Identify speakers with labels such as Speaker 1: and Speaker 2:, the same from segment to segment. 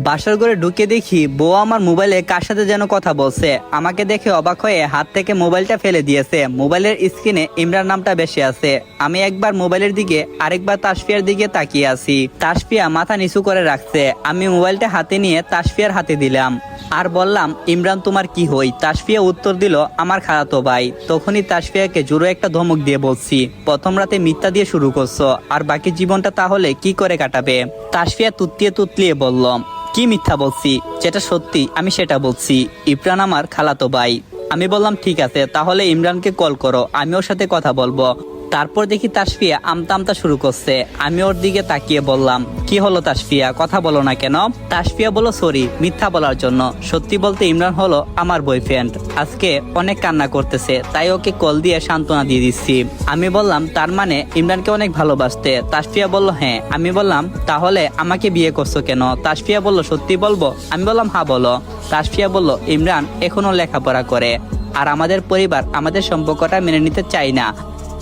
Speaker 1: বাসর ঘরে ঢুকে দেখি বউ আমার মোবাইলে কার সাথে যেন কথা বলছে। আমাকে দেখে অবাক হয়ে হাত থেকে মোবাইলটা ফেলে দিয়েছে। মোবাইলের স্ক্রিনে ইমরান নামটা বেশি আছে। আমি একবার মোবাইলের দিকে আরেকবার তাসফিয়ার দিকে তাকিয়ে আছি। তাসফিয়া মাথা নিচু করে রাখছে। আমি মোবাইলটা হাতে নিয়ে তাসফিয়ার হাতে দিলাম আর বললাম, ইমরান তোমার কি হই? তাসফিয়া উত্তর দিল, আমার খালাতো ভাই। তখনই তাসফিয়াকে জোরে একটা ধমক দিয়ে বলছি, প্রথম রাতে মিথ্যা দিয়ে শুরু করছো, আর বাকি জীবনটা তাহলে কি করে কাটাবে? তাসফিয়া তুতলিয়ে তুতলিয়ে বলল, কি মিথ্যা বলছি? যেটা সত্যি আমি সেটা বলছি। ইমরান আমার খালাতো ভাই। আমি বললাম, ঠিক আছে, তাহলে ইমরানকে কল করো, আমি ওর সাথে কথা বলবো। তারপর দেখি তাসফিয়া আমতা আমতা শুরু করছে। আমি ওর দিকে তাকিয়ে বললাম, কি হলো তাসফিয়া, কথা বলো না কেন? তাসফিয়া বলল, সরি মিথ্যা বলার জন্য। সত্যি বলতে ইমরান হলো আমার বয়ফ্রেন্ড। আজকে অনেক কান্না করতেছে, তাই ওকে কল দিয়ে সান্ত্বনা দিয়ে দিচ্ছি। আমি বললাম, তার মানে ইমরানকে অনেক ভালোবাসতে? তাসফিয়া বলল, হ্যাঁ। আমি বললাম, তাহলে আমাকে বিয়ে করছো কেন? তাসফিয়া বলল, সত্যি বলবো? আমি বললাম, হ্যাঁ বলো। তাসফিয়া বলল, ইমরান এখনো লেখাপড়া করে, আর আমাদের পরিবার আমাদের সম্পর্কটা মেনে নিতে চায় না।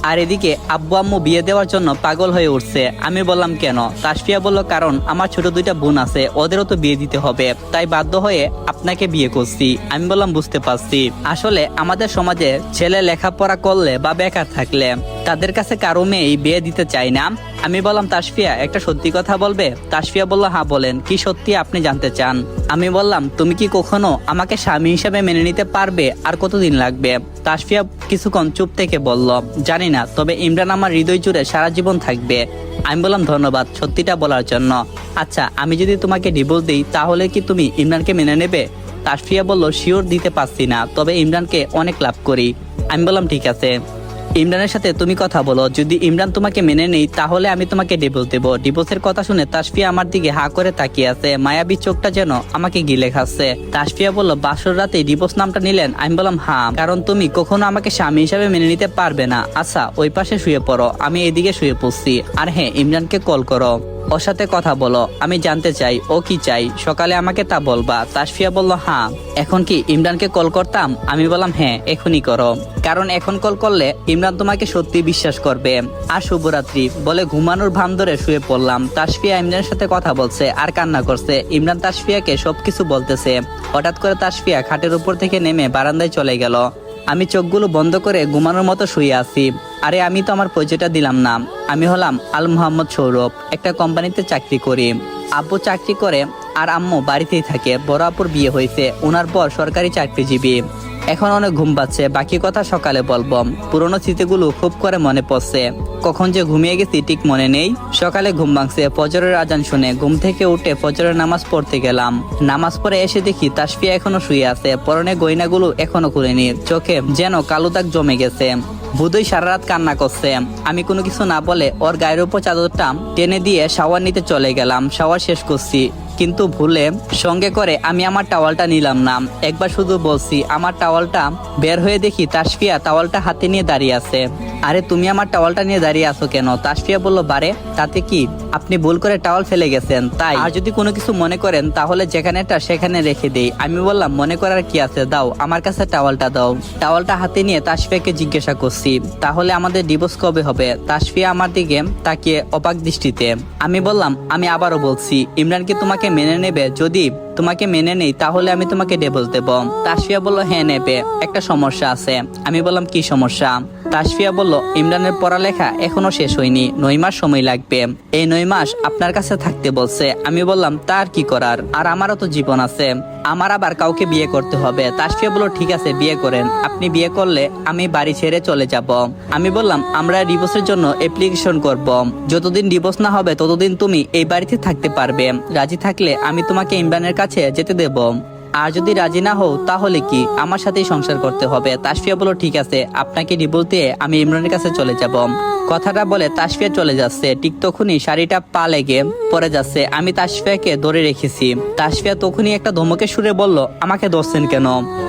Speaker 1: আর এদিকে আব্বু আম্মু বিয়ে দেওয়ার জন্য পাগল হয়ে উঠছে। আমি বললাম, কেন? তাসফিয়া বলল, কারণ আমার ছোট দুইটা বোন আছে, ওদেরও তো বিয়ে দিতে হবে, তাই বাধ্য হয়ে আপনাকে বিয়ে করছি। আমি বললাম, বুঝতে পারছি। আসলে আমাদের সমাজে ছেলে লেখাপড়া করলে বা বেকার থাকলে তাদের কাছে কারো মেয়েই বিয়ে দিতে চায় না। আমি বললাম, তাসফিয়া একটা সত্যি কথা বলবে? তাসফিয়া বলল, হ্যাঁ বলেন, কি সত্যি আপনি জানতে চান? আমি বললাম, তুমি কি কখনো আমাকে স্বামী হিসেবে মেনে নিতে পারবে? আর কতদিন লাগবে? তাসফিয়া কিছুক্ষণ চুপ থেকে বলল, জানি না, তবে ইমরান আমার হৃদয় জুড়ে সারা জীবন থাকবে। আমি বললাম, ধন্যবাদ সত্যিটা বলার জন্য। আচ্ছা, আমি যদি তোমাকে ডিভোর্স দিই তাহলে কি তুমি ইমরানকে মেনে নেবে? তাসফিয়া বলল, শিওর দিতে পারছি না, তবে ইমরানকে অনেক লাভ করি। আমি বললাম, ঠিক আছে, ইমরানের সাথে তুমি কথা বলো, যদি ইমরান তোমাকে মেনে নেই তাহলে আমি তোমাকে ডিভোর্স দেবো। ডিভোর্সের কথা শুনে তাসফিয়া আমার দিকে হা করে তাকিয়ে আছে, মায়াবী চোখটা যেন আমাকে গিলে খাচ্ছে। তাসফিয়া বলল, বাসর রাতে ডিভোর্স নামটা নিলেন? আমি বললাম, হ্যাঁ, কারণ তুমি কখনো আমাকে স্বামী হিসাবে মেনে নিতে পারবে না। আচ্ছা, ওই পাশে শুয়ে পড়ো, আমি এদিকে শুয়ে পড়ছি। আর হ্যাঁ, ইমরানকে কল করো, ওর সাথে কথা বলো, আমি জানতে চাই ও কি চাই, সকালে আমাকে তা বলবা। তাসফিয়া বলল, হ্যাঁ। এখন কি ইমরানকে কল করতাম? আমি বললাম, হ্যাঁ এখনই করো, কারণ এখন কল করলে ইমরান তোমাকে সত্যি বিশ্বাস করবে। আর শুভরাত্রি বলে ঘুমানোর ভান ধরে শুয়ে পড়লাম। তাসফিয়া ইমরানের সাথে কথা বলছে আর কান্না করছে। ইমরান তাসফিয়াকে সবকিছু বলতেছে। হঠাৎ করে তাসফিয়া খাটের উপর থেকে নেমে বারান্দায় চলে গেল। আমি চোখগুলো বন্ধ করে ঘুমানোর মতো শুয়ে আছি। আরে আমি তো আমার পরিচয়টা দিলাম না। আমি হলাম আল মোহাম্মদ সৌরভ, একটা কোম্পানিতে চাকরি করি। আব্বু চাকরি করে আর আম্মু বাড়িতেই থাকে। বড় আপুর বিয়ে হয়েছে, ওনার বর সরকারি চাকরিজীবী। এখন অনেক ঘুম পাচ্ছে, বাকি কথা সকালে বলবো। পুরোনো স্মৃতিগুলো খুব করে মনে পড়ছে, কখন যে ঘুমিয়ে গেছি ঠিক মনে নেই। সকালে ঘুম ভাঙছে ফজরের আজান শুনে। ঘুম থেকে উঠে ফজরের নামাজ পড়তে গেলাম। নামাজ পড়ে এসে দেখি তাসফিয়া এখনো শুয়ে আছে, পরনে গয়নাগুলো এখনো খুলেনি, চোখে যেন কালো দাগ জমে গেছে। বুধই সারা রাত কান্না করছে। আমি কোনো কিছু না বলে ওর গায়ের উপর চাদরটা টেনে দিয়ে শাওয়ার নিতে চলে গেলাম। শাওয়ার শেষ করছি, কিন্তু ভুলে সঙ্গে করে আমি আমার টাওয়ালটা নিলাম না। একবার শুধু বলছি আমার টাওয়ালটা, বের হয়ে দেখি তাসফিয়া টাওয়ালটা হাতে নিয়ে দাঁড়িয়ে আছে। আরে তুমি আমার টাওয়ালটা নিয়ে দাঁড়িয়ে আছো কেন? তাসফিয়া বলল, বারে তাতে কি, আপনি ভুল করে টাওয়াল ফেলে গেছেন তাই। আর যদি কোনো কিছু মনে করেন তাহলে যেখানেটা সেখানে রেখে দেই। আমি বললাম, মনে করার কি আছে, দাও আমার কাছে টাওয়ালটা দাও। টাওয়ালটা হাতে নিয়ে তাসফিয়াকে জিজ্ঞাসা করছি, তাহলে আমাদের ডিভোর্স কবে হবে? তাসফিয়া আমার দিকে তাকিয়ে অবাক দৃষ্টিতে। আমি বললাম, আমি আবারও বলছি, ইমরান কি তোমাকে মেনে নেবে? যদি তোমাকে মেনে নেই তাহলে আমি তোমাকে ডিভোর্স দেব। তাসফিয়া বলল, হ্যাঁ নেবে, একটা সমস্যা আছে। আমি বললাম, কি সমস্যা? তাসফিয়া বলল, ইমরানের পড়ালেখা এখনো শেষ হয়নি, 9 মাস সময় লাগবে। এই 9 মাস আপনার কাছে থাকতে বলছে। আমি বললাম, তার কি করার, আর আমারও তো জীবন আছে, আমার আবার কাউকে বিয়ে করতে হবে। তাসফিয়া বলল, ঠিক আছে বিয়ে করেন, আপনি বিয়ে করলে আমি বাড়ি ছেড়ে চলে যাব। আমি বললাম, আমরা ডিভোর্সের জন্য অ্যাপ্লিকেশন করব, যতদিন ডিভোর্স না হবে ততদিন তুমি এই বাড়িতে থাকতে পারবে। রাজি থাকলে আমি তোমাকে ইমরানের কাছে যেতে দেব, আর যদি রাজি না হও তাহলে কি আমার সাথেই সংসার করতে হবে। তাসফিয়া বলল, ঠিক আছে, আপনাকে ডিভোর্স দিয়ে আমি ইমরানের কাছে চলে যাব। কথাটা বলে তাসফিয়া চলে যাচ্ছে। ঠিক তখনই শাড়িটা পা লেগে পড়ে যাচ্ছে। আমি তাসফিয়াকে ধরে রেখেছি। তাসফিয়া তখনই একটা ধমকের সুরে বলল, আমাকে ধরছেন কেন?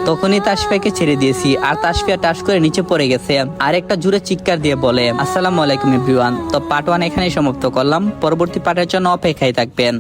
Speaker 1: তখনই তাসফিয়াকে ছেড়ে দিয়েছি, আর তাসফিয়া টাস করে নিচে পড়ে গেছে। আর একটা জোরে চিৎকার দিয়ে বলে, আসসালামু আলাইকুম এভরিওয়ান। তো পার্ট 1 এখানেই সমাপ্ত করলাম। পরবর্তী পার্টের জন্য অপেক্ষায় থাকবেন।